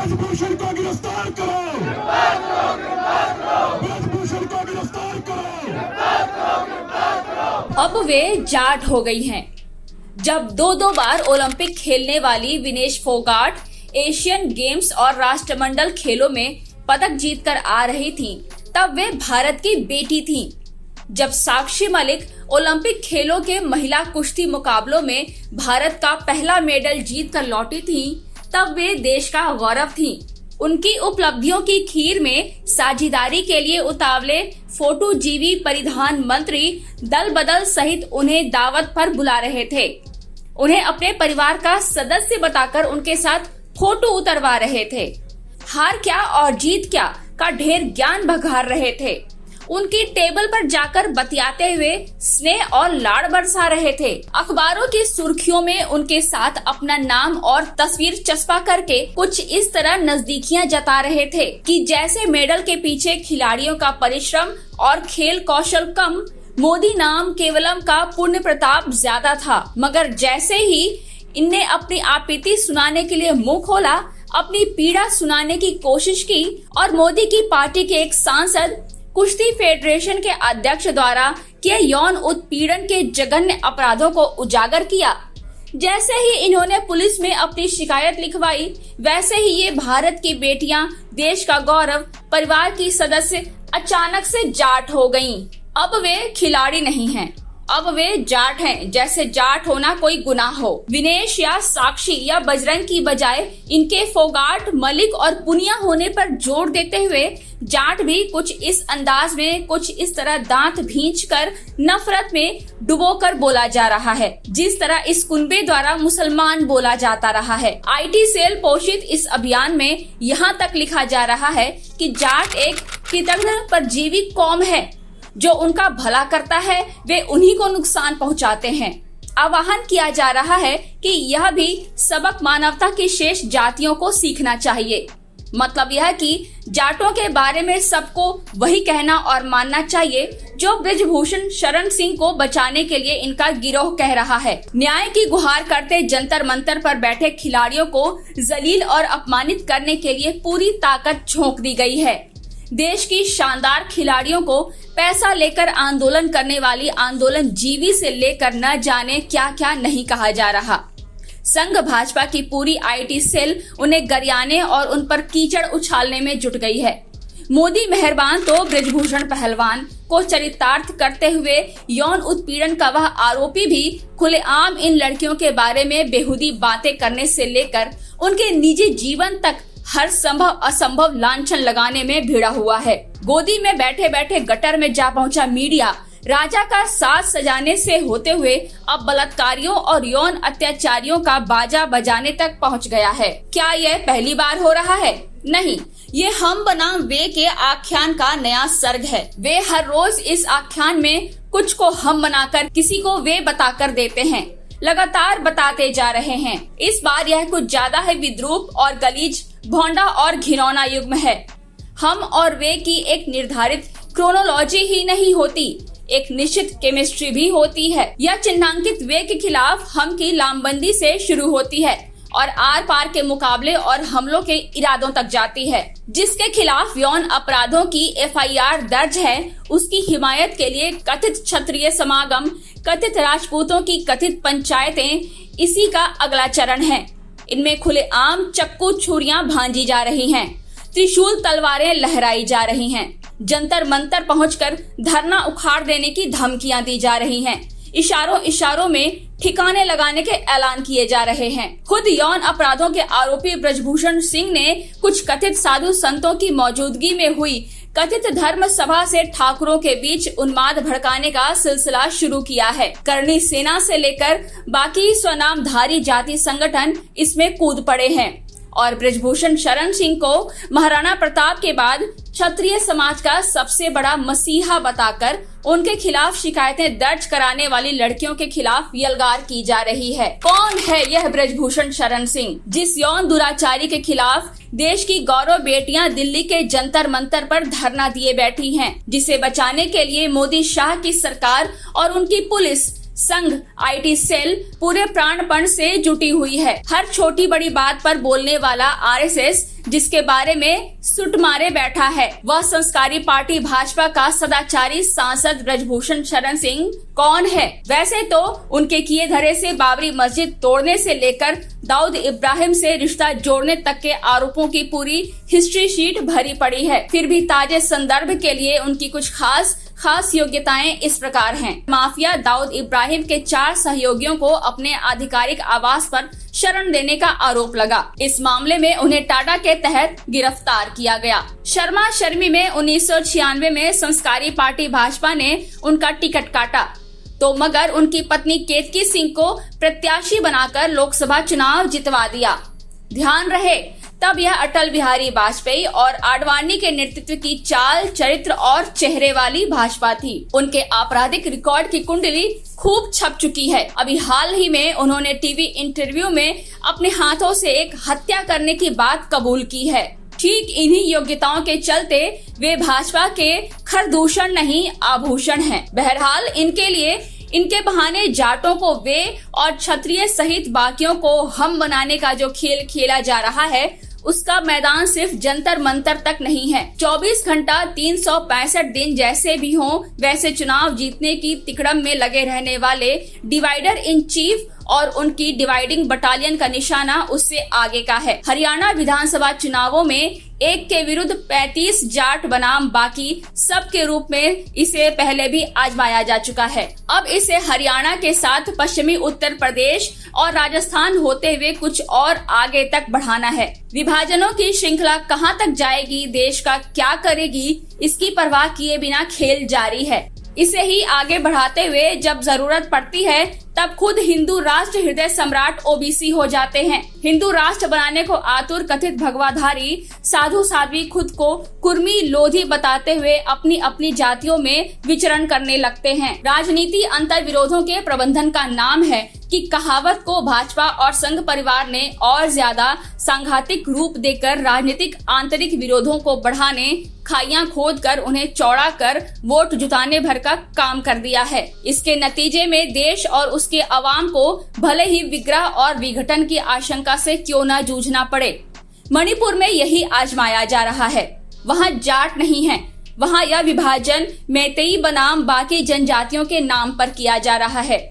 ब्रजभूषण को गिरफ्तार करो, ब्रजभूषण को गिरफ्तार करो। अब वे जाट हो गई हैं। जब दो बार ओलंपिक खेलने वाली विनेश फोगाट एशियन गेम्स और राष्ट्रमंडल खेलों में पदक जीतकर आ रही थीं, तब वे भारत की बेटी थीं। जब साक्षी मलिक ओलंपिक खेलों के महिला कुश्ती मुकाबलों में भारत का पहला मेडल जीतकर लौटी थीं, तब वे देश का गौरव थीं। उनकी उपलब्धियों की खीर में साझेदारी के लिए उतावले फोटोजीवी परिधान मंत्री दल बदल सहित उन्हें दावत पर बुला रहे थे। उन्हें अपने परिवार का सदस्य बताकर उनके साथ फोटो उतरवा रहे थे। हार क्या और जीत क्या का ढेर ज्ञान बघार रहे थे। उनकी टेबल पर जाकर बतियाते हुए स्नेह और लाड़ बरसा रहे थे। अखबारों की सुर्खियों में उनके साथ अपना नाम और तस्वीर चस्पा करके कुछ इस तरह नजदीकियां जता रहे थे कि जैसे मेडल के पीछे खिलाड़ियों का परिश्रम और खेल कौशल कम, मोदी नाम केवलम का पुण्य प्रताप ज्यादा था। मगर जैसे ही इनने अपनी आपत्ति सुनाने के लिए मुंह खोला, अपनी पीड़ा सुनाने की कोशिश की और मोदी की पार्टी के एक सांसद कुश्ती फेडरेशन के अध्यक्ष द्वारा किए यौन उत्पीड़न के जघन्य अपराधों को उजागर किया, जैसे ही इन्होंने पुलिस में अपनी शिकायत लिखवाई, वैसे ही ये भारत की बेटियां, देश का गौरव, परिवार की सदस्य अचानक से जाट हो गयीं। अब वे खिलाड़ी नहीं हैं, अब वे जाट हैं, जैसे जाट होना कोई गुनाह हो। विनेश या साक्षी या बजरंग की बजाय इनके फोगाट, मलिक और पुनिया होने पर जोर देते हुए जाट भी कुछ इस अंदाज में, कुछ इस तरह दांत भींचकर नफरत में डुबोकर बोला जा रहा है, जिस तरह इस कुनबे द्वारा मुसलमान बोला जाता रहा है। आईटी सेल पोषित इस अभियान में यहाँ तक लिखा जा रहा है कि जाट एक कृतघ्न परजीवी कौम है, जो उनका भला करता है वे उन्हीं को नुकसान पहुंचाते हैं। आह्वान किया जा रहा है कि यह भी सबक मानवता की शेष जातियों को सीखना चाहिए। मतलब यह कि जाटों के बारे में सबको वही कहना और मानना चाहिए जो ब्रजभूषण शरण सिंह को बचाने के लिए इनका गिरोह कह रहा है। न्याय की गुहार करते जंतर मंतर पर बैठे खिलाड़ियों को जलील और अपमानित करने के लिए पूरी ताकत झोंक दी गई है। देश की शानदार खिलाड़ियों को पैसा लेकर आंदोलन करने वाली आंदोलन जीवी से लेकर न जाने क्या क्या नहीं कहा जा रहा। संघ भाजपा की पूरी आईटी सेल उन्हें गरियाने और उन पर कीचड़ उछालने में जुट गई है। मोदी मेहरबान तो ब्रजभूषण पहलवान को चरितार्थ करते हुए यौन उत्पीड़न का वह आरोपी भी खुलेआम इन लड़कियों के बारे में बेहुदी बातें करने से लेकर उनके निजी जीवन तक हर संभव असंभव लांछन लगाने में भिड़ा हुआ है। गोदी में बैठे बैठे गटर में जा पहुंचा मीडिया राजा का साज सजाने से होते हुए अब बलात्कारियों और यौन अत्याचारियों का बाजा बजाने तक पहुंच गया है। क्या यह पहली बार हो रहा है? नहीं, ये हम बनाम वे के आख्यान का नया सर्ग है। वे हर रोज इस आख्यान में कुछ को हम बनाकर किसी को वे बताकर देते हैं, लगातार बताते जा रहे हैं। इस बार यह कुछ ज्यादा है विद्रूप और गलीज, भोंडा और घिनौना युग्म है। हम और वे की एक निर्धारित क्रोनोलॉजी ही नहीं होती, एक निश्चित केमिस्ट्री भी होती है। यह चिन्हांकित वे के खिलाफ हम की लामबंदी से शुरू होती है और आर पार के मुकाबले और हमलों के इरादों तक जाती है। जिसके खिलाफ यौन अपराधों की एफआईआर दर्ज है, उसकी हिमायत के लिए कथित क्षत्रिय समागम, कथित राजपूतों की कथित पंचायतें इसी का अगला चरण है। इनमें खुलेआम चक्कू छुरियां भांजी जा रही हैं, त्रिशूल तलवारें लहराई जा रही हैं, जंतर मंतर पहुंचकर धरना उखाड़ देने की धमकियां दी जा रही हैं, इशारों इशारों में ठिकाने लगाने के ऐलान किए जा रहे हैं। खुद यौन अपराधों के आरोपी ब्रजभूषण सिंह ने कुछ कथित साधु संतों की मौजूदगी में हुई कथित धर्म सभा से ठाकुरों के बीच उन्माद भड़काने का सिलसिला शुरू किया है। करणी सेना से लेकर बाकी स्वनामधारी जाति संगठन इसमें कूद पड़े हैं और ब्रजभूषण शरण सिंह को महाराणा प्रताप के बाद क्षत्रिय समाज का सबसे बड़ा मसीहा बताकर उनके खिलाफ शिकायतें दर्ज कराने वाली लड़कियों के खिलाफ यलगार की जा रही है। कौन है यह ब्रजभूषण शरण सिंह, जिस यौन दुराचारी के खिलाफ देश की गौरव बेटियां दिल्ली के जंतर मंतर पर धरना दिए बैठी हैं, जिसे बचाने के लिए मोदी शाह की सरकार और उनकी पुलिस संघ IT सेल पूरे प्राणपण से जुटी हुई है। हर छोटी बड़ी बात पर बोलने वाला RSS जिसके बारे में सुट मारे बैठा है, वह संस्कारी पार्टी भाजपा का सदाचारी सांसद ब्रजभूषण शरण सिंह कौन है? वैसे तो उनके किए धरे से बाबरी मस्जिद तोड़ने से लेकर दाऊद इब्राहिम से रिश्ता जोड़ने तक के आरोपों की पूरी हिस्ट्री शीट भरी पड़ी है। फिर भी ताजे संदर्भ के लिए उनकी कुछ खास योग्यताएं इस प्रकार हैं। माफिया दाऊद इब्राहिम के 4 सहयोगियों को अपने आधिकारिक आवास पर शरण देने का आरोप लगा। इस मामले में उन्हें टाटा के तहत गिरफ्तार किया गया। शर्मा शर्मी में 1996 में संस्कारी पार्टी भाजपा ने उनका टिकट काटा तो मगर उनकी पत्नी केतकी सिंह को प्रत्याशी बनाकर लोकसभा चुनाव जितवा दिया। ध्यान रहे तब यह अटल बिहारी वाजपेयी और आडवाणी के नेतृत्व की चाल, चरित्र और चेहरे वाली भाजपा थी। उनके आपराधिक रिकॉर्ड की कुंडली खूब छप चुकी है। अभी हाल ही में उन्होंने टीवी इंटरव्यू में अपने हाथों से एक हत्या करने की बात कबूल की है। ठीक इन्हीं योग्यताओं के चलते वे भाजपा के खरदूषण नहीं आभूषण हैं। बहरहाल इनके बहाने जाटों को वे और क्षत्रिय सहित बाकियों को हम बनाने का जो खेल खेला जा रहा है उसका मैदान सिर्फ जंतर मंतर तक नहीं है। 24 घंटा 365 दिन जैसे भी हों वैसे चुनाव जीतने की तिकड़म में लगे रहने वाले डिवाइडर इन चीफ और उनकी डिवाइडिंग बटालियन का निशाना उससे आगे का है। हरियाणा विधानसभा चुनावों में एक के विरुद्ध 35 जाट बनाम बाकी सब के रूप में इसे पहले भी आजमाया जा चुका है। अब इसे हरियाणा के साथ पश्चिमी उत्तर प्रदेश और राजस्थान होते हुए कुछ और आगे तक बढ़ाना है। विभाजनों की श्रृंखला कहां तक जाएगी, देश का क्या करेगी, इसकी परवाह किए बिना खेल जारी है। इसे ही आगे बढ़ाते हुए जब जरूरत पड़ती है तब खुद हिंदू राष्ट्र हृदय सम्राट OBC हो जाते हैं। हिंदू राष्ट्र बनाने को आतुर कथित भगवाधारी साधु साध्वी खुद को कुर्मी लोधी बताते हुए अपनी अपनी जातियों में विचरण करने लगते हैं। राजनीति अंतर विरोधों के प्रबंधन का नाम है कि कहावत को भाजपा और संघ परिवार ने और ज्यादा सांघातिक रूप देकर राजनीतिक आंतरिक विरोधों को बढ़ाने, खाइयां खोद कर उन्हें चौड़ा कर वोट जुटाने भर का काम कर दिया है। इसके नतीजे में देश और उसके अवाम को भले ही विग्रह और विघटन की आशंका से क्यों न जूझना पड़े। मणिपुर में यही आजमाया जा रहा है। वहाँ जाट नहीं है, वहाँ यह विभाजन मैतेई बनाम बाकी जनजातियों के नाम पर किया जा रहा है।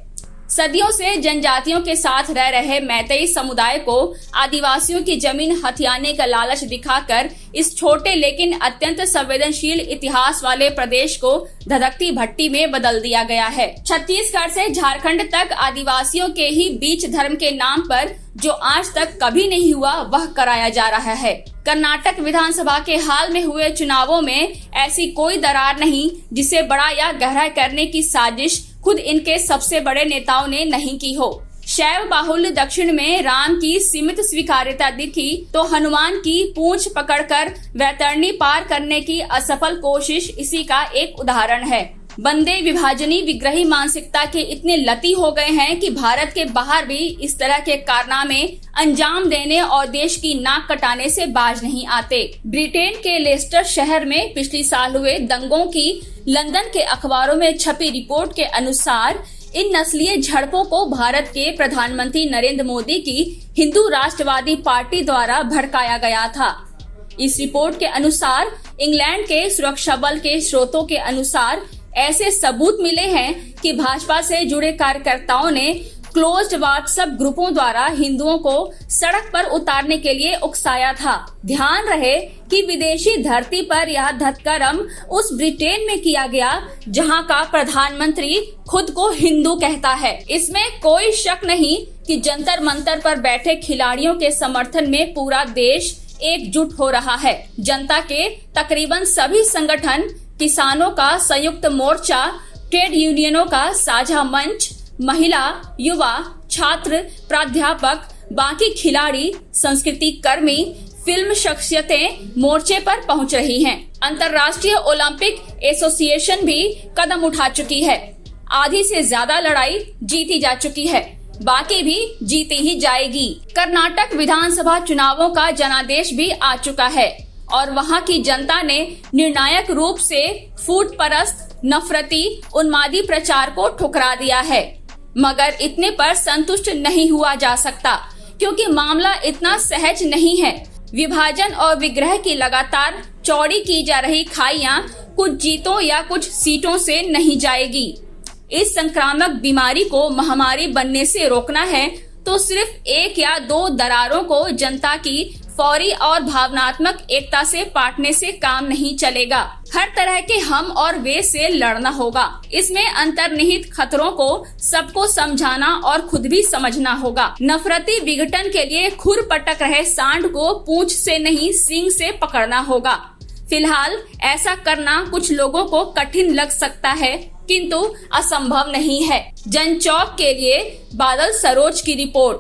सदियों से जनजातियों के साथ रह रहे मैतेई समुदाय को आदिवासियों की जमीन हथियाने का लालच दिखाकर इस छोटे लेकिन अत्यंत संवेदनशील इतिहास वाले प्रदेश को धधकती भट्टी में बदल दिया गया है। छत्तीसगढ़ से झारखंड तक आदिवासियों के ही बीच धर्म के नाम पर जो आज तक कभी नहीं हुआ वह कराया जा रहा है। कर्नाटक विधानसभा के हाल में हुए चुनावों में ऐसी कोई दरार नहीं जिसे बड़ा या गहरा करने की साजिश खुद इनके सबसे बड़े नेताओं ने नहीं की हो। शैव बाहुल्य दक्षिण में राम की सीमित स्वीकार्यता दिखी तो हनुमान की पूंछ पकड़कर वैतरणी पार करने की असफल कोशिश इसी का एक उदाहरण है। बंदे विभाजनी विग्रही मानसिकता के इतने लती हो गए हैं कि भारत के बाहर भी इस तरह के कारनामे अंजाम देने और देश की नाक कटाने से बाज नहीं आते। ब्रिटेन के लेस्टर शहर में पिछले साल हुए दंगों की लंदन के अखबारों में छपी रिपोर्ट के अनुसार इन नस्लीय झड़पों को भारत के प्रधानमंत्री नरेंद्र मोदी की हिंदू राष्ट्रवादी पार्टी द्वारा भड़काया गया था। इस रिपोर्ट के अनुसार इंग्लैंड के सुरक्षा बल के स्रोतों के अनुसार ऐसे सबूत मिले हैं कि भाजपा से जुड़े कार्यकर्ताओं ने क्लोज्ड व्हाट्सएप ग्रुपों द्वारा हिंदुओं को सड़क पर उतारने के लिए उकसाया था। ध्यान रहे कि विदेशी धरती पर यह धत्कर्म उस ब्रिटेन में किया गया जहां का प्रधानमंत्री खुद को हिंदू कहता है। इसमें कोई शक नहीं कि जंतर मंतर पर बैठे खिलाड़ियों के समर्थन में पूरा देश एकजुट हो रहा है। जनता के तकरीबन सभी संगठन, किसानों का संयुक्त मोर्चा, ट्रेड यूनियनों का साझा मंच, महिला, युवा, छात्र, प्राध्यापक, बाकी खिलाड़ी, संस्कृति कर्मी, फिल्म शख्सियतें मोर्चे पर पहुंच रही हैं। अंतर्राष्ट्रीय ओलंपिक एसोसिएशन भी कदम उठा चुकी है। आधी से ज्यादा लड़ाई जीती जा चुकी है, बाकी भी जीती ही जाएगी। कर्नाटक विधानसभा चुनावों का जनादेश भी आ चुका है और वहां की जनता ने निर्णायक रूप से फूट परस्त, नफरती, उन्मादी प्रचार को ठुकरा दिया है। मगर इतने पर संतुष्ट नहीं हुआ जा सकता, क्योंकि मामला इतना सहज नहीं है। विभाजन और विग्रह की लगातार चौड़ी की जा रही खाइयां कुछ जीतों या कुछ सीटों से नहीं जाएगी। इस संक्रामक बीमारी को महामारी बनने से रोकना है तो सिर्फ एक या दो दरारों को जनता की फौरी और भावनात्मक एकता से पाटने से काम नहीं चलेगा। हर तरह के हम और वे से लड़ना होगा। इसमें अंतर्निहित खतरों को सबको समझाना और खुद भी समझना होगा। नफरती विघटन के लिए खुर पटक रहे सांड को पूंछ से नहीं सींग से पकड़ना होगा। फिलहाल ऐसा करना कुछ लोगों को कठिन लग सकता है, किंतु असंभव नहीं है। जनचौक के लिए बादल सरोज की रिपोर्ट।